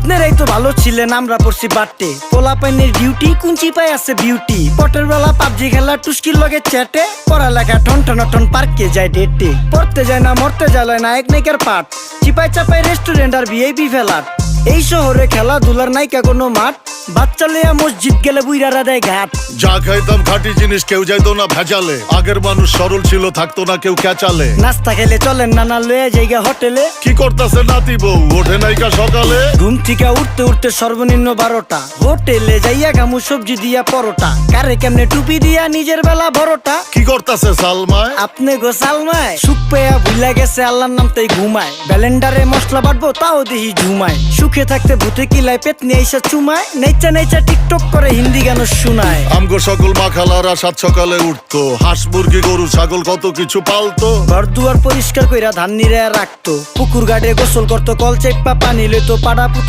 আপনারাই তো ভালো ছিলেন, আমরা পড়ছি বাট্টে। পোলাপাইনের ডিউটি কুঞ্চি পায় আছে বিউটি। পটের বেলা পাবজি খেলা টুস্কির লগে চ্যাটে। পড়ালেখা টন টন টন পার্কে যায় ডেটে। পড়তে যায় না মরতে যায় নায়ক নায়িকার পাঠ। চিপাই চাপাই রেস্টুরেন্ট আর ভিআইপি ফেলাট। এই শহরে খেলাধুলার নায়িকা কোনো মাঠ। বাচ্চা লইয়া মসজিদ গেলে বুইরারা দেয় ঘাট। যা খাইতাম খাঁটি জিনিস, কেউ যাইতো না ভেজালে। আগের মানুষ সরল ছিল, থাকতো না কেউ ক্যাচালে। নাস্তা খেলে চলেন নানা লইয়া জায়গা হোটেলে। কি করতেছে নাতি বউ, ওঠে নাইকা সকালে। ঘুম থেকে উঠতে উঠতে সর্বনিম্ন 12টা। হোটেলে যাইয়া গামু সবজি দিয়া পরোটা। কারে কেমনে টুপি দিয়া নিজের বেলা বড়টা। কি করতেছে সালমায়? আপনি গো সালমায় সুখ পেয়া ভুলা গেছে আল্লাহর নাম তাই ঘুমায়। ব্যালেন্ডারে মশলা বাটবো তাও দেহি ঝুমায়। সুখে থাকতে ভূতে কিলায় পেট নিয়ে এসে চুমায়। নেচা নেচা টিকটক করে হিন্দি গান শুনায়। আমগো সকল মাখালারা সাত সকালে উঠতো। হাঁস মুরগি গরু ছাগল কত কিছু পালতো। ঘর দুয়ার পরিষ্কার কইরা ধান নিরে রাখতো। পুকুর গাড়ে গোসল করতো, কল চেপা পানি লইতো। পাড়া পুতা